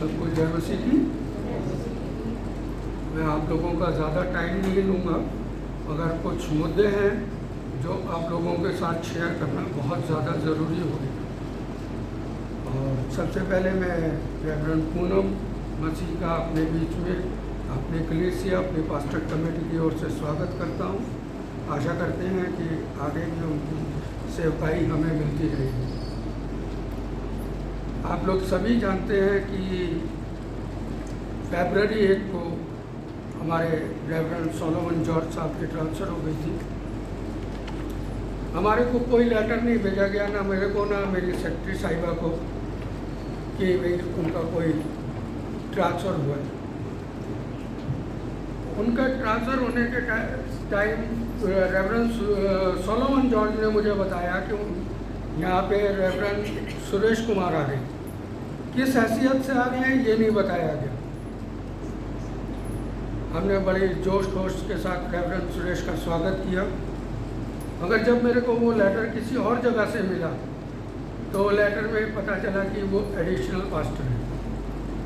सबको जय मसीह की। मैं आप लोगों का ज़्यादा टाइम नहीं लूँगा, मगर कुछ मुद्दे हैं जो आप लोगों के साथ शेयर करना बहुत ज़्यादा ज़रूरी होगा। और सबसे पहले मैं रेवरेंड पूनम मसीह का अपने बीच में, अपने कलीसिया, अपने पास्टर कमेटी की ओर से स्वागत करता हूँ। आशा करते हैं कि आगे भी उनकी सेवकाई हमें मिलती रहेगी। आप लोग सभी जानते हैं कि फरवरी 1 को हमारे रेवरेंड सोलोमन जॉर्ज साहब की ट्रांसफ़र हो गई थी। हमारे को कोई लेटर नहीं भेजा गया, ना मेरे को ना मेरी सेक्रेटरी साहिबा को, कि भाई उनका कोई ट्रांसफ़र हुआ है। उनका ट्रांसफ़र होने के टाइम रेवरेंड सोलोमन जॉर्ज ने मुझे बताया कि यहाँ पे रेवरेंड सुरेश कुमार आ रहे हैं। किस हैसियत से आ रहे हैं ये नहीं बताया गया। हमने बड़े जोश खरोश के साथ रेवरेंड सुरेश का स्वागत किया, मगर जब मेरे को वो लेटर किसी और जगह से मिला तो लेटर में पता चला कि वो एडिशनल पास्टर है।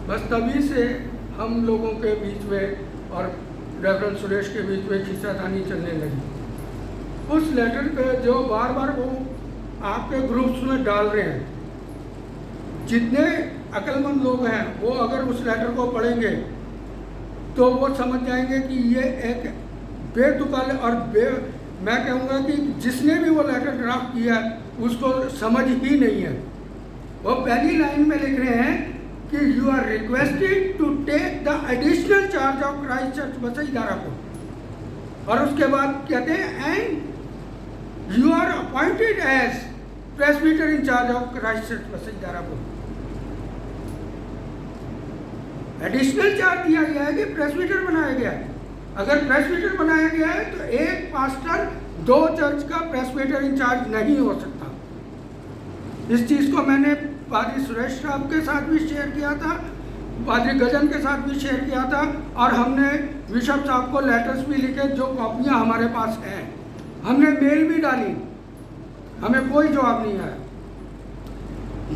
बस तभी से हम लोगों के बीच में और रेवरेंड सुरेश के बीच में खींचातानी चलने लगी। उस लेटर पे जो बार बार वो आपके ग्रुप्स में डाल रहे हैं, जितने अक्लमंद लोग हैं वो अगर उस लेटर को पढ़ेंगे तो वो समझ जाएंगे कि ये एक बेतुकाल और मैं कहूँगा कि जिसने भी वो लेटर ड्राफ्ट किया है उसको समझ ही नहीं है। वो पहली लाइन में लिख रहे हैं कि you are requested to take the additional charge of Christ Church Basai Darapur, और उसके बाद कहते हैं and you are appointed as presbyter in charge of Christ Church Basai Darapur. Additional charge दिया गया है कि प्रेसबिटर बनाया गया है। अगर प्रेसबिटर बनाया गया है तो एक पास्टर 2 चर्च का प्रेसबिटर इंचार्ज नहीं हो सकता। इस चीज़ को मैंने पादरी सुरेश साहब के साथ भी शेयर किया था, पादरी गजन के साथ भी शेयर किया था, और हमने बिशप साहब को लेटर्स भी लिखे जो कॉपियाँ हमारे पास हैं। हमने मेल भी डाली, हमें कोई जवाब नहीं आया।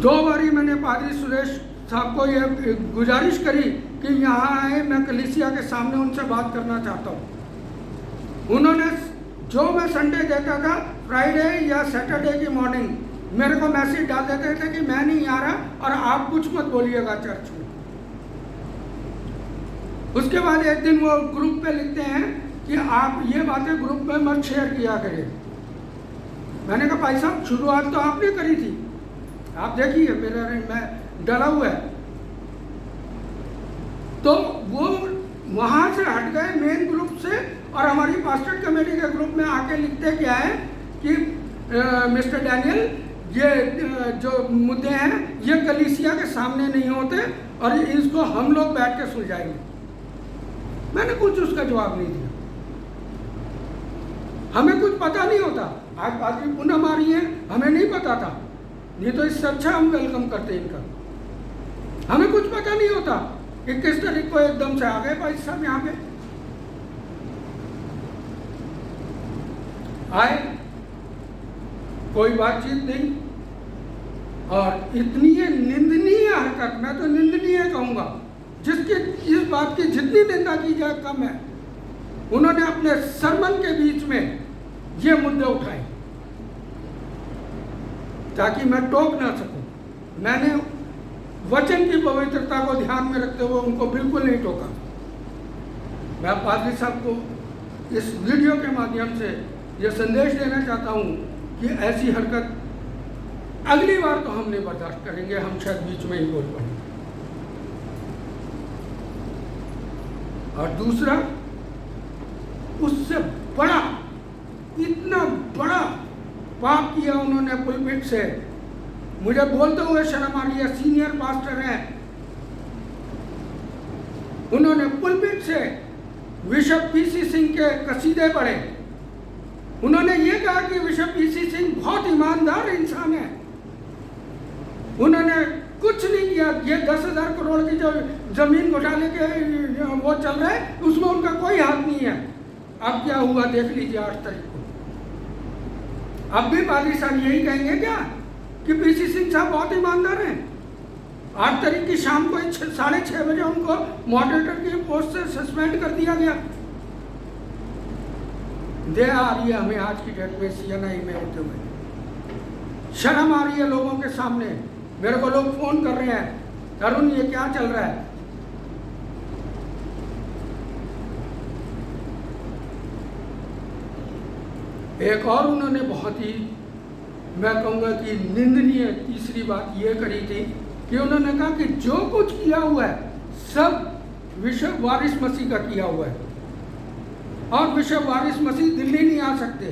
2 बारी मैंने पादरी सुरेश साहब को ये गुजारिश करी कि यहाँ आए, मैं कलीसिया के सामने उनसे बात करना चाहता हूँ। उन्होंने जो मैं संडे देता था, फ्राइडे या सैटरडे की मॉर्निंग मेरे को मैसेज डाल देते थे कि मैं नहीं आ रहा और आप कुछ मत बोलिएगा चर्च में। उसके बाद एक दिन वो ग्रुप पे लिखते हैं कि आप ये बातें ग्रुप में मत शेयर किया करें। मैंने कहा भाई साहब, शुरुआत तो आपने करी थी, आप देखिए मेरा मैं डरा हुआ है। तो वो वहाँ से हट गए मेन ग्रुप से, और हमारी पास्टर कमेटी के ग्रुप में आके लिखते क्या है कि मिस्टर डैनियल, ये जो मुद्दे हैं ये कलीसिया के सामने नहीं होते और इसको हम लोग बैठ के सुलझाएंगे। मैंने कुछ उसका जवाब नहीं दिया। हमें कुछ पता नहीं होता। आज पादरी पूनम आ रही है, हमें नहीं पता था, नहीं तो इससे अच्छा हम वेलकम करते इनका। हमें कुछ पता नहीं होता 21 तारीख को एकदम से आ गए भाई साहब यहाँ पे आए, कोई बातचीत नहीं। और इतनी निंदनीय हरकत, मैं तो निंदनीय कहूँगा, जिसकी इस बात की जितनी निंदा की जाए कम है। उन्होंने अपने सरमन के बीच में ये मुद्दे उठाए ताकि मैं टोक ना सकूं। मैंने वचन की पवित्रता को ध्यान में रखते हुए उनको बिल्कुल नहीं टोका। मैं पादरी साहब को इस वीडियो के माध्यम से ये संदेश देना चाहता हूँ कि ऐसी हरकत अगली बार तो हम नहीं बर्दाश्त करेंगे, हम शायद बीच में ही बोल पड़ेंगे। और दूसरा, उससे बड़ा, इतना बड़ा पाप किया उन्होंने पुलपिट से। मुझे बोलते हुए शर्म आ रही है, सीनियर पास्टर हैं, उन्होंने पुलपिट से बिशप पीसी सिंह के कसीदे पढ़े। उन्होंने ये कहा कि बिशप पीसी सिंह बहुत ईमानदार इंसान है। उन्होंने कुछ नहीं किया। ये 10,000 करोड़ की जो जमीन घोटाले के वो चल रहा है उसमें उनका कोई हाथ नहीं है। अब क्या हुआ देख लीजिए 8 तारीख को। अब भी पादरी साहब यही कहेंगे क्या कि पीसी सिंह साहब बहुत ईमानदार हैं? 8 तारीख की शाम को 6:30 बजे उनको मॉडरेटर की पोस्ट से सस्पेंड कर दिया गया। दया आ रही है हमें आज की डेट में CNI में होते हुए, शर्म आ रही है लोगों के सामने। मेरे को लोग फोन कर रहे हैं, अरुण ये क्या चल रहा है। एक और उन्होंने बहुत ही, मैं कहूँगा कि निंदनीय तीसरी बात ये करी थी कि उन्होंने कहा कि जो कुछ किया हुआ है सब बिशप वारिस मसीह का किया हुआ है और बिशप वारिस मसीह दिल्ली नहीं आ सकते,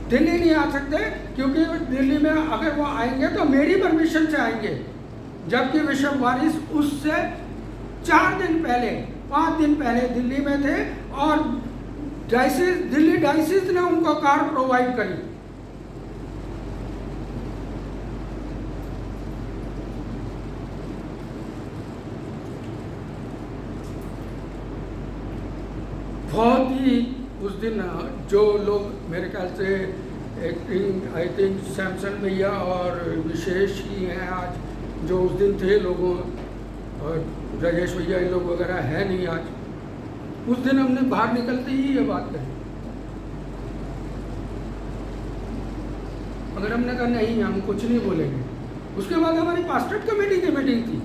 दिल्ली नहीं आ सकते क्योंकि दिल्ली में अगर वो आएंगे तो मेरी परमिशन से आएंगे, जबकि बिशप वारिस उससे 4 दिन पहले 5 दिन पहले दिल्ली में थे और दिल्ली डायसिस ने उनको कार प्रोवाइड करी। बहुत ही उस दिन जो लोग मेरे ख्याल से एक्टिंग आई थिंक सैमसन भैया और विशेष ही हैं आज, जो उस दिन थे लोगों, और राजेश भैया ये लोग वगैरह है नहीं आज। उस दिन हमने बाहर निकलते ही ये बात कही, अगर हमने कहा नहीं हम कुछ नहीं बोलेंगे। उसके बाद हमारी पास्टर्स कमेटी की मीटिंग थी,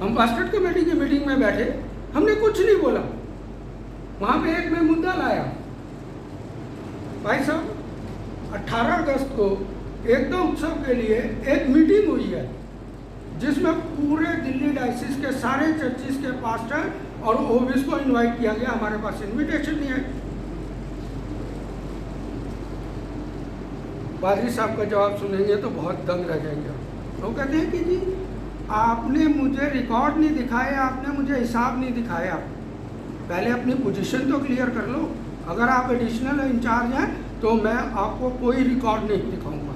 हम पास्टर्स कमेटी की मीटिंग में बैठे, हमने कुछ नहीं बोला। वहाँ पे एक मैं मुद्दा लाया, भाई साहब 18 अगस्त को एकता उत्सव के लिए एक मीटिंग हुई है जिसमें पूरे दिल्ली डायसिस के सारे चर्चिस के पास्टर और ओबिस को इनवाइट किया गया, हमारे पास इनविटेशन नहीं है। पादरी साहब का जवाब सुनेंगे तो बहुत दंग रह जाएंगे। वो कहते हैं कि जी आपने मुझे रिकॉर्ड नहीं दिखाया, आपने मुझे हिसाब नहीं दिखाया, पहले अपनी पोजीशन तो क्लियर कर लो। अगर आप एडिशनल इंचार्ज हैं तो मैं आपको कोई रिकॉर्ड नहीं दिखाऊंगा,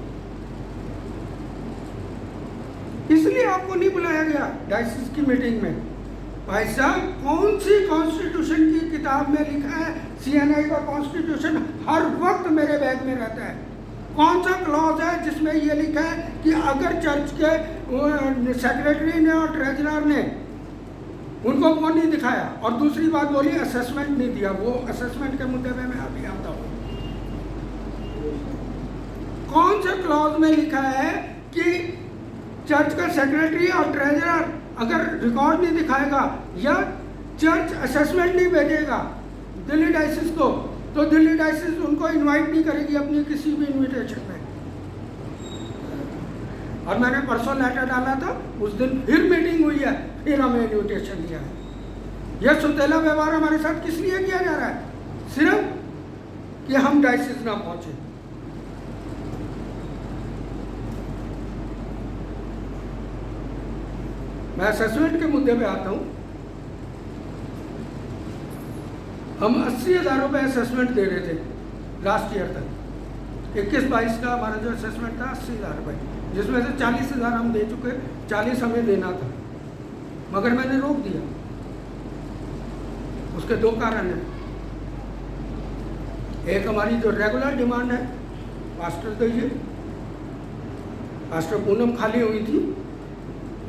इसलिए आपको नहीं बुलाया गया डायसिस की मीटिंग में। भाई साहब कौन सी कॉन्स्टिट्यूशन की किताब में लिखा है? CNI का कॉन्स्टिट्यूशन हर वक्त मेरे बैग में रहता है। कौन सा क्लॉज है जिसमें ये लिखा है कि अगर चर्च के सेक्रेटरी ने और ट्रेजरर ने उनको कौन नहीं दिखाया, और दूसरी बात बोली असेसमेंट नहीं दिया, वो असेसमेंट के मुद्दे में मैं अभी आता हूँ। कौन से क्लॉज में लिखा है कि चर्च का सेक्रेटरी और ट्रेजरर अगर रिकॉर्ड नहीं दिखाएगा या चर्च असेसमेंट नहीं भेजेगा दिल्ली डायसिस को, तो दिल्ली डायसिस उनको इनवाइट नहीं करेगी अपनी किसी भी इनविटेशन में। और मैंने परसों लेटर डाला था, उस दिन फिर मीटिंग हुई है, फिर हमें इन्विटेशन दिया है। यह सुतेला व्यवहार हमारे साथ किस लिए किया जा रहा है? सिर्फ कि हम डायसिस ना पहुंचे। मैं असेसमेंट के मुद्दे पे आता हूं। हम 80,000 रुपये असेसमेंट दे रहे थे लास्ट ईयर तक। 21-22 का हमारा जो असेसमेंट था 80,000 रुपये, जिसमें से 40,000 हम दे चुके, 40 हमें देना था, मगर मैंने रोक दिया। उसके 2 कारण हैं। एक हमारी जो रेगुलर डिमांड है, पास्टर दीजिए, पास्टर पूनम खाली हुई थी,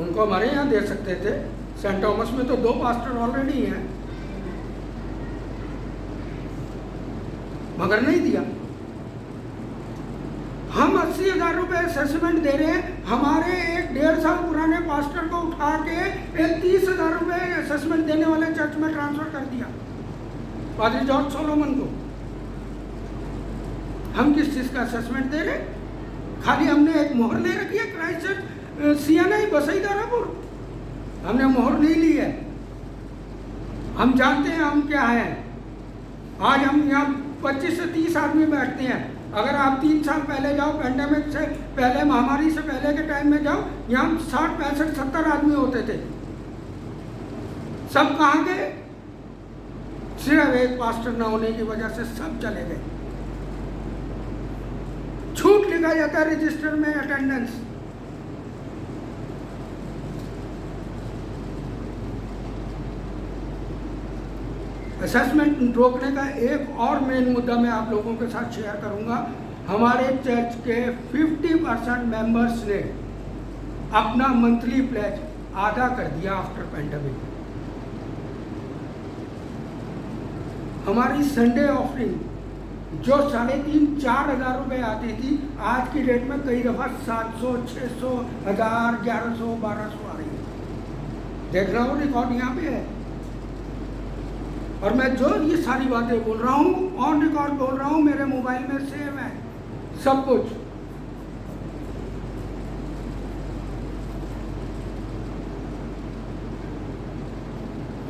उनको हमारे यहाँ दे सकते थे। सेंट थॉमस में तो 2 पास्टर ऑलरेडी हैं, मगर नहीं दिया। हम 80,000 रुपये असेसमेंट दे रहे हैं, हमारे एक 1.5 साल पुराने पास्टर को उठा के एक 30,000 रुपये असेसमेंट देने वाले चर्च में ट्रांसफर कर दिया, पादरी जॉर्ज सोलोमन को। हम किस चीज़ का असेसमेंट दे रहे? खाली हमने एक मोहर ले रखी है क्राइस्ट चर्च CNI बसई दारापुर, हमने मोहर नहीं ली है। हम जानते हैं हम क्या हैं। आज हम यहाँ 25 से 30 आदमी बैठते हैं। अगर आप 3 साल पहले जाओ, पैंडेमिक से पहले, महामारी से पहले के टाइम में जाओ, यहाँ 60, 65, 70 आदमी होते थे। सब कहाँ गए? सिर्फ एक पास्टर न होने की वजह से सब चले गए। छूट लिखा जाता है रजिस्टर में अटेंडेंस। असेसमेंट रोकने का एक और मेन मुद्दा मैं आप लोगों के साथ शेयर करूंगा हमारे चर्च के 50% मेंबर्स ने अपना मंथली प्लेज आधा कर दिया आफ्टर पैंडेमिक। हमारी संडे ऑफरिंग जो 3,500-4 हज़ार रुपये आती थी, आज की डेट में कई दफ़ा 700, 600, 1000, 1100, 1200 आ रही है। देख रहा हूँ रिकॉर्ड यहाँ पे है। और मैं जो ये सारी बातें बोल रहा हूँ ऑन रिकॉर्ड बोल रहा हूँ, मेरे मोबाइल में सेव है सब कुछ।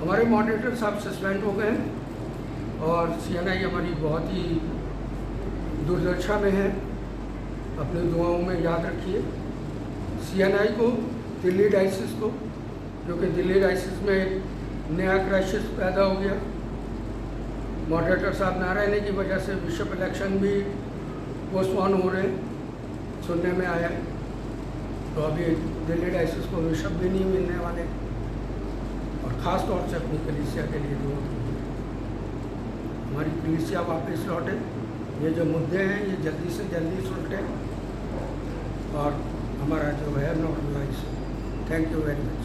हमारे मॉडरेटर साहब सस्पेंड हो गए हैं और CNI हमारी बहुत ही दुर्दशा में है। अपनी दुआओं में याद रखिए CNI को, दिल्ली डायसिस को, क्योंकि दिल्ली डायसिस में एक नया क्राइसिस पैदा हो गया। मॉडरेटर साहब ना रहने की वजह से बिशप इलेक्शन भी पोस्टपोन हो रहे हैं, सुनने में आया है। तो अभी दिल्ली डायसिस को बिशप भी नहीं मिलने वाले, और ख़ास तौर से अपनी कलीसिया के लिए दुआ कीजिए, हमारी कलीसिया वापस लौटे, ये जो मुद्दे हैं ये जल्दी से जल्दी सुलटे और हमारा जो है normalise. Thank you very much.